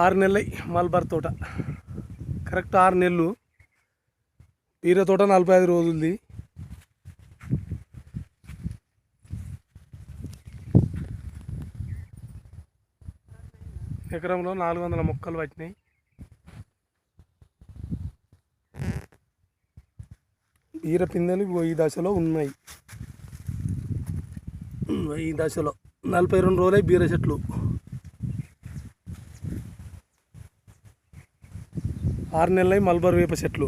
6 నెలలు మల్బర్ తోట కరెక్ట్ 6 నెలలు. బీర తోట 45 రోజులది. ఎకరంలో 400 మొక్కలు వచ్చినాయి. బీర పిందెలు ఈ దశలో ఉన్నాయి. ఈ దశలో 42 రోజులై బీర చెట్లు. 6 నెలలై మల్బర్ వేప చెట్లు.